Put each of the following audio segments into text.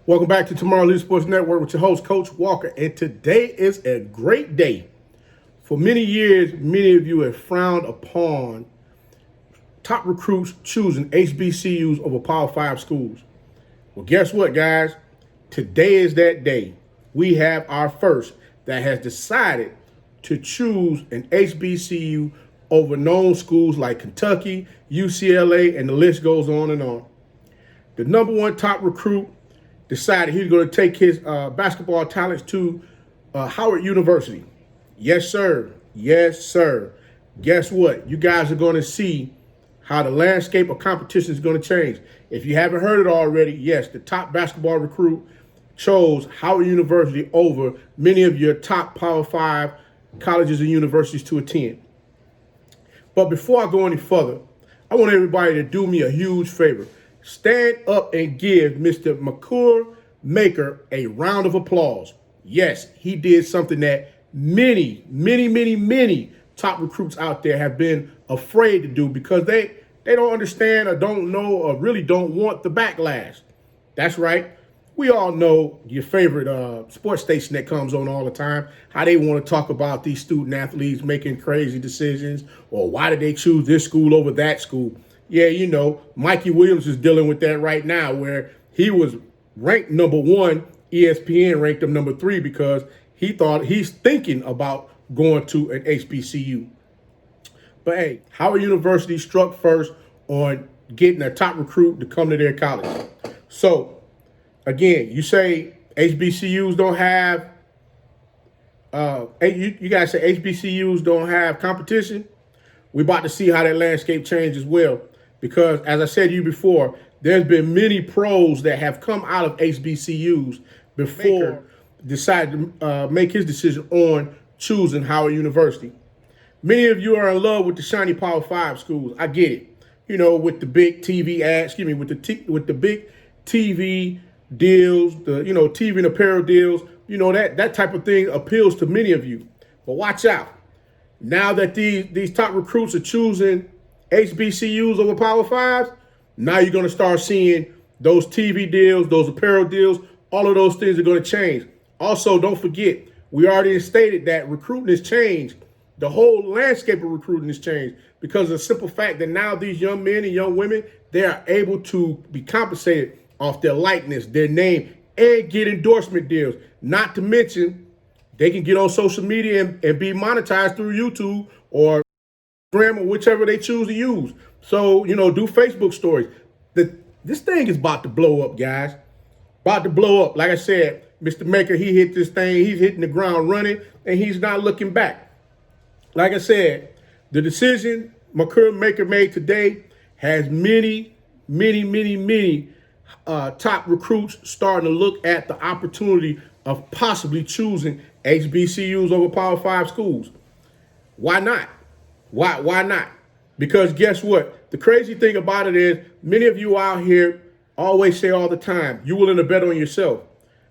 Welcome back to Tomorrow Leader Sports Network with your host, Coach Walker. And today is a great day. For many years, many of you have frowned upon top recruits choosing HBCUs over Power 5 schools. Well, guess what, guys? Today is that day. We have our first that has decided to choose an HBCU over known schools like Kentucky, UCLA, and the list goes on and on. The number one top recruit decided he's going to take his basketball talents to Howard University. Yes, sir. Yes, sir. Guess what? You guys are going to see how the landscape of competition is going to change. If you haven't heard it already, yes, the top basketball recruit chose Howard University over many of your top Power 5 colleges and universities to attend. But before I go any further, I want everybody to do me a huge favor. Stand up and give Mr. Makur Maker a round of applause. Yes, he did something that many top recruits out there have been afraid to do because they don't understand or don't know or really don't want the backlash. That's right. We all know your favorite sports station that comes on all the time, how they want to talk about these student athletes making crazy decisions or why did they choose this school over that school. Yeah, you know, Mikey Williams is dealing with that right now where he was ranked number one. ESPN ranked him number 3 because he's thinking about going to an HBCU. But hey, Howard University struck first on getting a top recruit to come to their college. So, again, you say HBCUs don't have, you guys say HBCUs don't have competition. We're about to see how that landscape changes as well. Because, as I said to you before, there's been many pros that have come out of HBCUs before decided to make his decision on choosing Howard University. Many of you are in love with the shiny Power 5 schools. I get it. You know, with the big TV ads, with the big TV deals, TV and apparel deals, that type of thing appeals to many of you. But watch out. Now that these top recruits are choosing HBCUs over Power 5s, now you're going to start seeing those TV deals, those apparel deals, all of those things are going to change. Also, don't forget, we already stated that recruiting has changed. The whole landscape of recruiting has changed because of the simple fact that now these young men and young women, they are able to be compensated off their likeness, their name, and get endorsement deals. Not to mention, they can get on social media and be monetized through YouTube or Instagram or whichever they choose to use. So, do Facebook stories. This thing is about to blow up, guys. About to blow up. Like I said, Mr. Maker, he hit this thing. He's hitting the ground running, and he's not looking back. Like I said, the decision Makur Maker made today has many top recruits starting to look at the opportunity of possibly choosing HBCUs over Power 5 schools. Why not? Why not? Because guess what? The crazy thing about it is many of you out here always say all the time, you're willing to bet on yourself.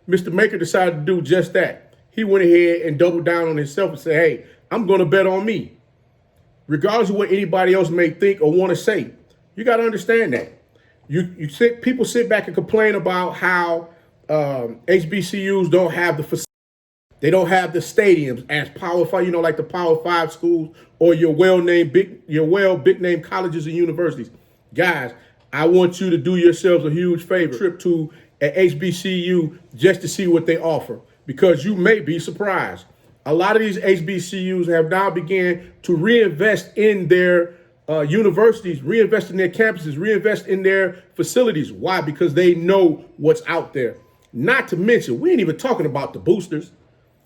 Mr. Maker decided to do just that. He went ahead and doubled down on himself and said, hey, I'm going to bet on me. Regardless of what anybody else may think or want to say, you got to understand that. People sit back and complain about how HBCUs don't have the facilities. They don't have the stadiums as Power 5, like the Power 5 schools or your big name colleges and universities. Guys, I want you to do yourselves a huge favor. Trip to an HBCU just to see what they offer because you may be surprised. A lot of these HBCUs have now began to reinvest in their universities, reinvest in their campuses, reinvest in their facilities. Why? Because they know what's out there. Not to mention, we ain't even talking about the boosters.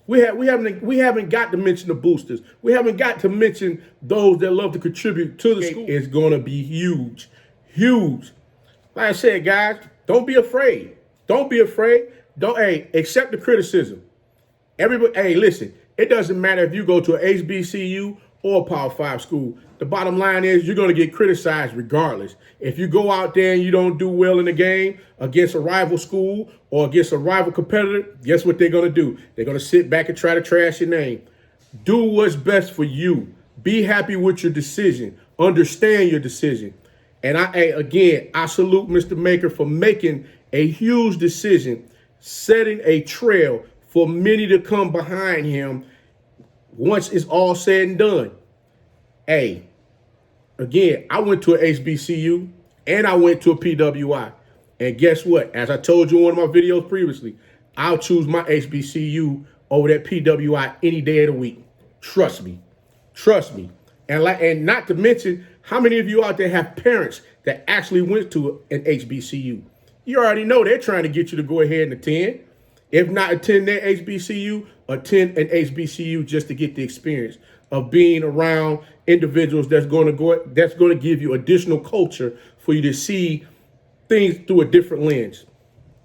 We haven't got to mention the boosters. We haven't got to mention those that love to contribute to the school. It's going to be huge, huge. Like I said, guys, don't be afraid. Don't be afraid. Accept the criticism. Everybody, listen, it doesn't matter if you go to an HBCU or a Power 5 school. The bottom line is you're going to get criticized regardless. If you go out there and you don't do well in the game against a rival school or against a rival competitor, guess what they're going to do? They're going to sit back and try to trash your name. Do what's best for you. Be happy with your decision. Understand your decision. And I salute Mr. Maker for making a huge decision setting a trail for many to come behind him once it's all said and done. Hey, again, I went to an HBCU and I went to a PWI. And guess what? As I told you in one of my videos previously, I'll choose my HBCU over that PWI any day of the week. Trust me. Trust me. And not to mention, how many of you out there have parents that actually went to an HBCU? You already know they're trying to get you to go ahead and attend. If not attend their HBCU, attend an HBCU just to get the experience of being around individuals that's going to give you additional culture for you to see things through a different lens.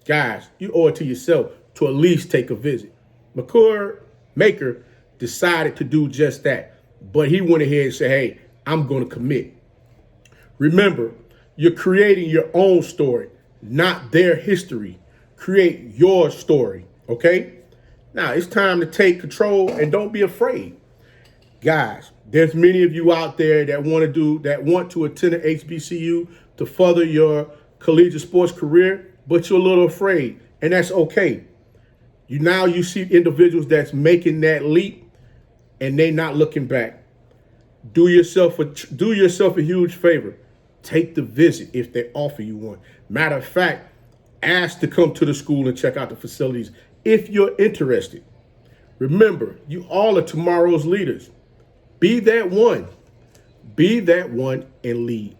Guys, you owe it to yourself to at least take a visit. Makur Maker decided to do just that, but he went ahead and said, hey, I'm going to commit. Remember, you're creating your own story, not their history. Create your story, okay? Now, it's time to take control and don't be afraid. Guys, there's many of you out there that want to attend an HBCU to further your collegiate sports career, but you're a little afraid, and that's okay. You see individuals that's making that leap and they not looking back. Do yourself a huge favor. Take the visit if they offer you one. Matter of fact, ask to come to the school and check out the facilities if you're interested. Remember, you all are tomorrow's leaders. Be that one. Be that one and lead.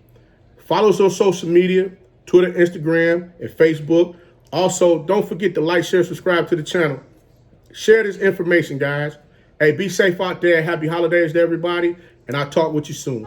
Follow us on social media, Twitter, Instagram, and Facebook. Also, don't forget to like, share, subscribe to the channel. Share this information, guys. Hey, be safe out there. Happy holidays to everybody, and I'll talk with you soon.